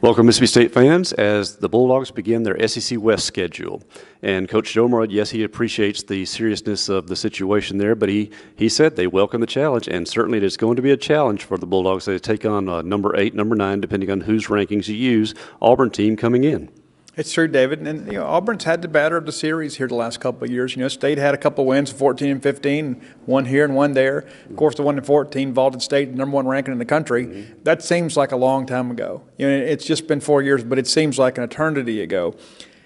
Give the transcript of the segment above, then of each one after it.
Welcome, Mississippi State fans, as the Bulldogs begin their SEC West schedule. And Coach Joe Moorhead, yes, he appreciates the seriousness of the situation there, but he said they welcome the challenge, and certainly it is going to be a challenge for the Bulldogs. They take on number 8, number 9, depending on whose rankings you use, Auburn team coming in. It's true, David. And Auburn's had the batter of the series here the last couple of years. State had a couple of wins, 14 and 15, one here and one there. Of course, the one in 14 vaulted State, number 1 ranking in the country. That seems like a long time ago. It's just been 4 years, but it seems like an eternity ago.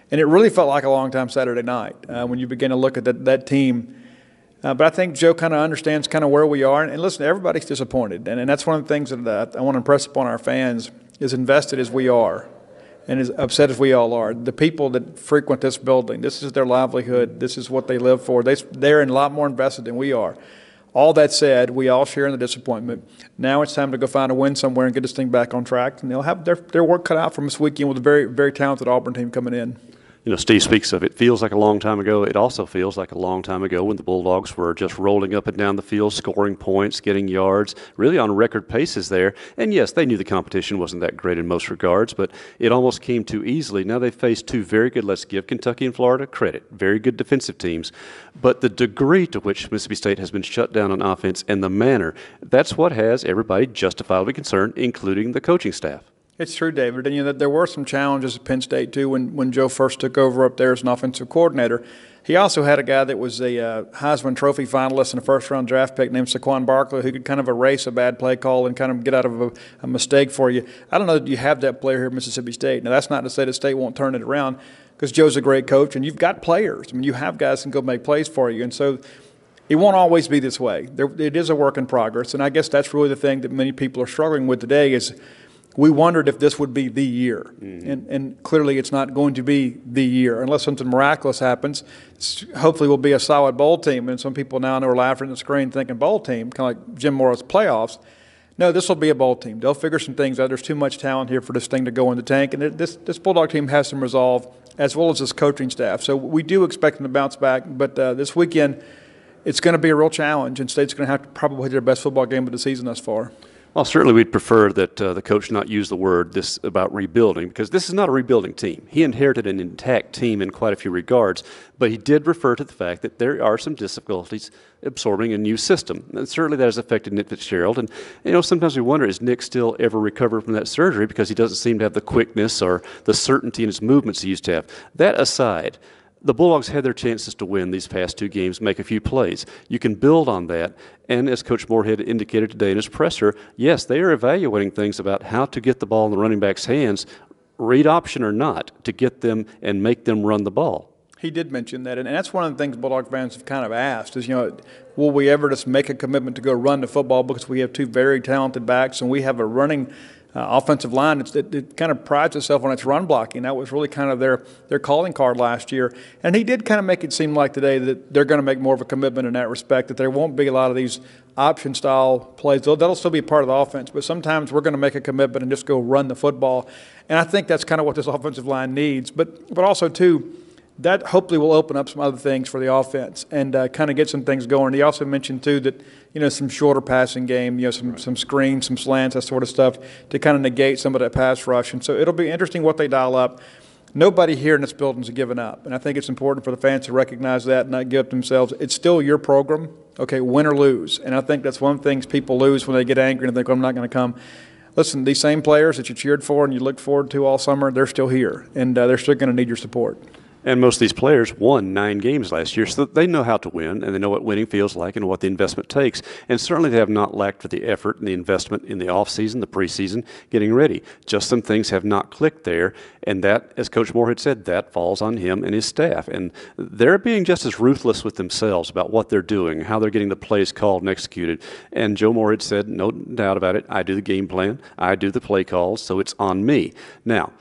And it really felt like a long time Saturday night when you begin to look at that team. But I think Joe kind of understands kind of where we are. And listen, everybody's disappointed. And that's one of the things that I want to impress upon our fans, as invested as we are and as upset as we all are. The people that frequent this building, this is their livelihood. This is what they live for. They're a lot more invested than we are. All that said, we all share in the disappointment. Now it's time to go find a win somewhere and get this thing back on track. And they'll have their work cut out from this weekend with a very, very talented Auburn team coming in. Steve speaks of it feels like a long time ago. It also feels like a long time ago when the Bulldogs were just rolling up and down the field, scoring points, getting yards, really on record paces there. And yes, they knew the competition wasn't that great in most regards, but it almost came too easily. Now they face two very good, let's give Kentucky and Florida credit, very good defensive teams. But the degree to which Mississippi State has been shut down on offense and the manner, that's what has everybody justifiably concerned, including the coaching staff. It's true, David. And there were some challenges at Penn State, too, when Joe first took over up there as an offensive coordinator. He also had a guy that was a Heisman Trophy finalist and a first-round draft pick named Saquon Barkley, who could kind of erase a bad play call and kind of get out of a mistake for you. I don't know that you have that player here at Mississippi State. Now, that's not to say that State won't turn it around, because Joe's a great coach, and you've got players. I mean, you have guys who can go make plays for you. And so it won't always be this way. It is a work in progress, and I guess that's really the thing that many people are struggling with today is we wondered if this would be the year, and clearly it's not going to be the year unless something miraculous happens. Hopefully we'll be a solid bowl team, and some people now are laughing at the screen thinking bowl team, kind of like Jim Morrow's playoffs. No, this will be a bowl team. They'll figure some things out. There's too much talent here for this thing to go in the tank, and this Bulldog team has some resolve as well as this coaching staff. So we do expect them to bounce back, but this weekend it's going to be a real challenge, and State's going to have to probably hit their best football game of the season thus far. Well, certainly we'd prefer that the coach not use the word about rebuilding, because this is not a rebuilding team. He inherited an intact team in quite a few regards, but he did refer to the fact that there are some difficulties absorbing a new system. And certainly that has affected Nick Fitzgerald. And, sometimes we wonder, is Nick still ever recovered from that surgery, because he doesn't seem to have the quickness or the certainty in his movements he used to have. That aside, the Bulldogs had their chances to win these past 2 games, make a few plays. You can build on that. And as Coach Moorhead indicated today in his presser, yes, they are evaluating things about how to get the ball in the running back's hands, read option or not, to get them and make them run the ball. He did mention that, and that's one of the things Bulldog fans have kind of asked is, will we ever just make a commitment to go run the football, because we have 2 very talented backs and we have a running offensive line it kind of prides itself on its run blocking. That was really kind of their calling card last year. And he did kind of make it seem like today that they're going to make more of a commitment in that respect, that there won't be a lot of these option-style plays. That'll still be part of the offense, but sometimes we're going to make a commitment and just go run the football. And I think that's kind of what this offensive line needs. But also, too, that hopefully will open up some other things for the offense and kind of get some things going. He also mentioned, too, that, some shorter passing game, some screens, some slants, that sort of stuff to kind of negate some of that pass rush. And so it'll be interesting what they dial up. Nobody here in this building has given up, and I think it's important for the fans to recognize that and not give up themselves. It's still your program, okay, win or lose. And I think that's one of the things people lose when they get angry and think, I'm not going to come. Listen, these same players that you cheered for and you looked forward to all summer, they're still here, and they're still going to need your support. And most of these players won 9 games last year, so they know how to win, and they know what winning feels like and what the investment takes. And certainly they have not lacked for the effort and the investment in the offseason, the preseason, getting ready. Just some things have not clicked there, and that, as Coach Moorhead said, that falls on him and his staff. And they're being just as ruthless with themselves about what they're doing, how they're getting the plays called and executed. And Joe Moorhead said, no doubt about it, I do the game plan, I do the play calls, so it's on me. Now,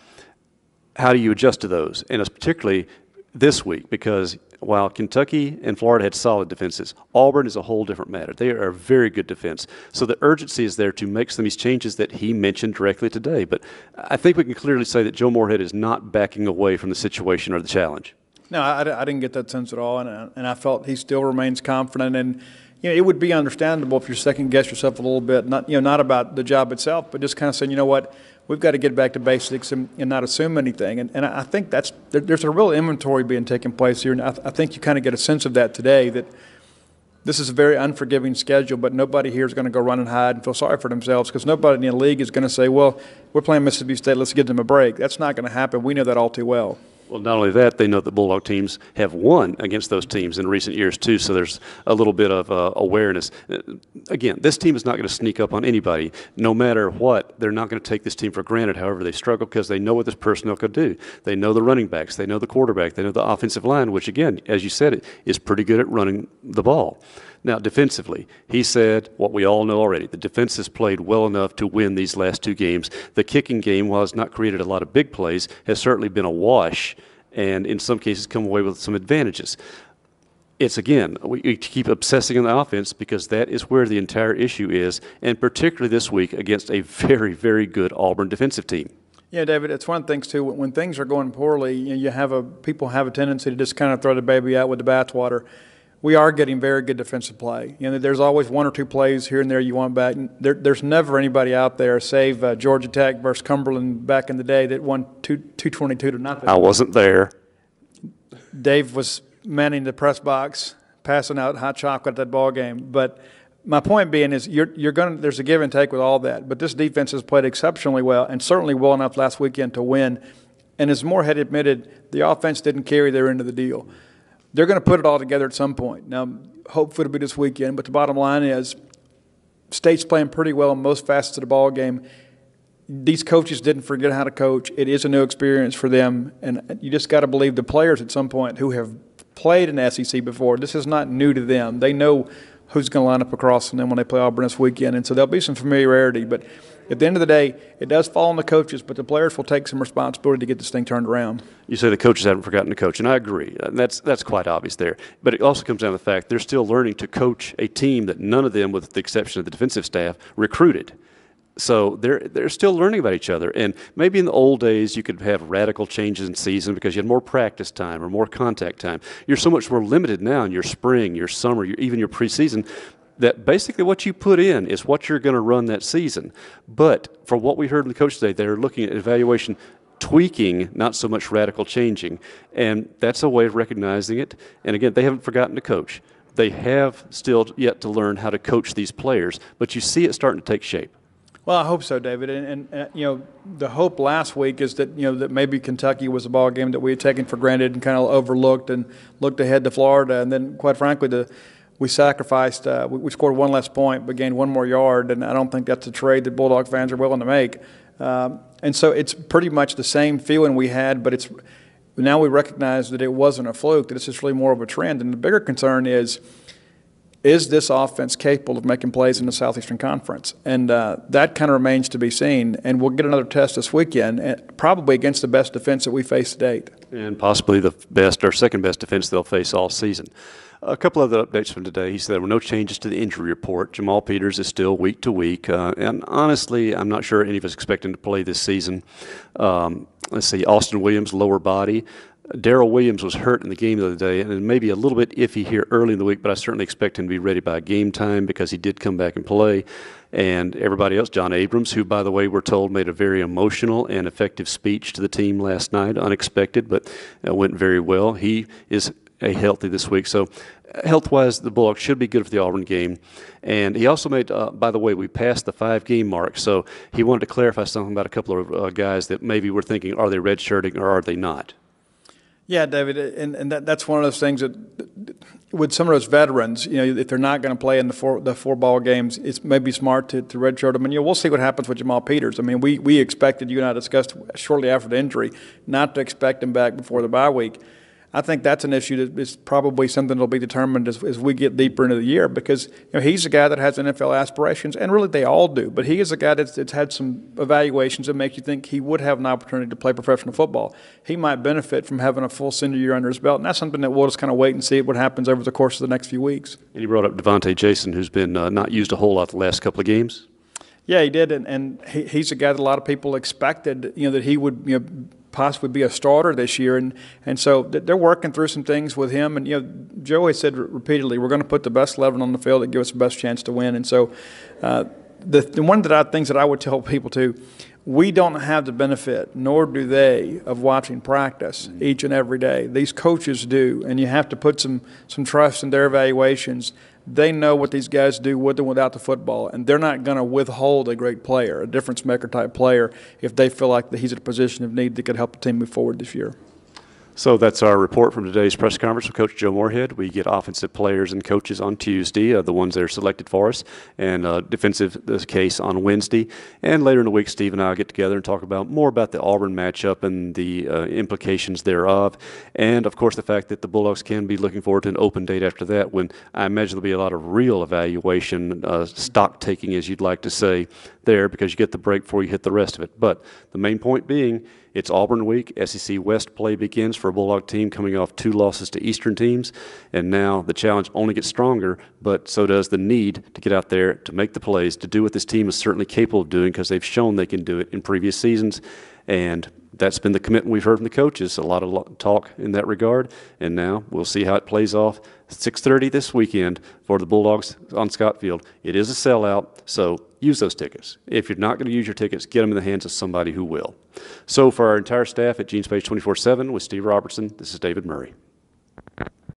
how do you adjust to those? And it's particularly this week, because while Kentucky and Florida had solid defenses, Auburn is a whole different matter. They are a very good defense. So the urgency is there to make some of these changes that he mentioned directly today. But I think we can clearly say that Joe Moorhead is not backing away from the situation or the challenge. No, I didn't get that sense at all, and I felt he still remains confident. And it would be understandable if you second guess yourself a little bit, not about the job itself, but just kind of saying, what, we've got to get back to basics and not assume anything. And I think there's a real inventory being taken place here, and I think you kind of get a sense of that today, that this is a very unforgiving schedule, but nobody here is going to go run and hide and feel sorry for themselves, because nobody in the league is going to say, well, we're playing Mississippi State, let's give them a break. That's not going to happen. We know that all too well. Well, not only that, they know that Bulldog teams have won against those teams in recent years, too, so there's a little bit of awareness. Again, this team is not going to sneak up on anybody. No matter what, they're not going to take this team for granted. However, they struggle because they know what this personnel could do. They know the running backs. They know the quarterback. They know the offensive line, which, again, as you said, is pretty good at running the ball. Now, defensively, he said what we all know already. The defense has played well enough to win these last 2 games. The kicking game, while it's not created a lot of big plays, has certainly been a wash, and in some cases come away with some advantages. It's, again, we keep obsessing on the offense because that is where the entire issue is, and particularly this week against a very, very good Auburn defensive team. Yeah, David, it's one of the things, too, when things are going poorly, people have a tendency to just kind of throw the baby out with the bathwater. We are getting very good defensive play. There's always 1 or 2 plays here and there you want back. There's never anybody out there, save Georgia Tech versus Cumberland back in the day, that won 222 to nothing. I wasn't there. Dave was manning the press box, passing out hot chocolate at that ball game. But my point being is there's a give and take with all that. But this defense has played exceptionally well, and certainly well enough last weekend to win. And as Moorhead admitted, the offense didn't carry their end of the deal. They're going to put it all together at some point. Now, hopefully it'll be this weekend, but the bottom line is State's playing pretty well in most facets of the ball game. These coaches didn't forget how to coach. It is a new experience for them, and you just got to believe the players at some point who have played in the SEC before. This is not new to them. They know who's going to line up across from them when they play Auburn this weekend, and so there'll be some familiarity. But at the end of the day, it does fall on the coaches, but the players will take some responsibility to get this thing turned around. You say the coaches haven't forgotten to coach, and I agree. That's quite obvious there. But it also comes down to the fact they're still learning to coach a team that none of them, with the exception of the defensive staff, recruited. So they're still learning about each other. And maybe in the old days you could have radical changes in season because you had more practice time or more contact time. You're so much more limited now in your spring, your summer, even your preseason, that basically what you put in is what you're going to run that season. But for what we heard from the coach today, they're looking at evaluation, tweaking, not so much radical changing. And that's a way of recognizing it. And again, they haven't forgotten to coach. They have still yet to learn how to coach these players, but you see it starting to take shape. Well, I hope so, David. And the hope last week is that, that maybe Kentucky was a ball game that we had taken for granted and kind of overlooked and looked ahead to Florida. And then, quite frankly, we sacrificed. We scored 1 less point, but gained 1 more yard. And I don't think that's a trade that Bulldog fans are willing to make. And so it's pretty much the same feeling we had, but now we recognize that it wasn't a fluke, that it's just really more of a trend. And the bigger concern is this offense capable of making plays in the Southeastern Conference? And that kind of remains to be seen. And we'll get another test this weekend, probably against the best defense that we face to date. And possibly the best or second best defense they'll face all season. A couple other updates from today. He said there were no changes to the injury report. Jamal Peters is still week to week. And honestly, I'm not sure any of us expect him to play this season. Let's see, Austin Williams, lower body. Darrell Williams was hurt in the game the other day, and maybe a little bit iffy here early in the week, but I certainly expect him to be ready by game time because he did come back and play. And everybody else, John Abrams, who, by the way, we're told made a very emotional and effective speech to the team last night, unexpected, but went very well. He is healthy this week. So health-wise, the Bulldogs should be good for the Auburn game. And he also made, by the way, we passed the 5-game mark, so he wanted to clarify something about a couple of guys that maybe we're thinking, are they redshirting or are they not? Yeah, David, and that's one of those things that with some of those veterans, if they're not going to play in the four ball games, it's maybe smart to redshirt them. And we'll see what happens with Jamal Peters. I mean, we expected, you and I discussed shortly after the injury, not to expect him back before the bye week. I think that's an issue that is probably something that will be determined as we get deeper into the year because he's a guy that has NFL aspirations, and really they all do. But he is a guy that's had some evaluations that make you think he would have an opportunity to play professional football. He might benefit from having a full senior year under his belt, and that's something that we'll just kind of wait and see what happens over the course of the next few weeks. And you brought up Devontae Jason, who's been not used a whole lot the last couple of games. Yeah, he did, and he's a guy that a lot of people expected, that he would, possibly be a starter this year, and so they're working through some things with him. And Joe has said repeatedly, we're going to put the best 11 on the field that give us the best chance to win. And so the one things that I would tell people too, we don't have the benefit, nor do they, of watching practice each and every day. These coaches do, and you have to put some trust in their evaluations. They know what these guys do with and without the football, and they're not going to withhold a great player, a difference-maker type player, if they feel like that he's in a position of need that could help the team move forward this year. So that's our report from today's press conference with Coach Joe Moorhead. We get offensive players and coaches on Tuesday, the ones that are selected for us, and defensive this case on Wednesday. And later in the week, Steve and I will get together and talk more about the Auburn matchup and the implications thereof. And, of course, the fact that the Bulldogs can be looking forward to an open date after that, when I imagine there'll be a lot of real evaluation, stock taking, as you'd like to say, there, because you get the break before you hit the rest of it. But the main point being, it's Auburn week. SEC West play begins for a Bulldog team coming off 2 losses to Eastern teams. And now the challenge only gets stronger, but so does the need to get out there to make the plays, to do what this team is certainly capable of doing, because they've shown they can do it in previous seasons. And that's been the commitment we've heard from the coaches, a lot of talk in that regard. And now we'll see how it plays off. 6:30 this weekend for the Bulldogs on Scott Field. It is a sellout, so use those tickets. If you're not going to use your tickets, get them in the hands of somebody who will. So for our entire staff at Gene's Page 24/7 with Steve Robertson, this is David Murray.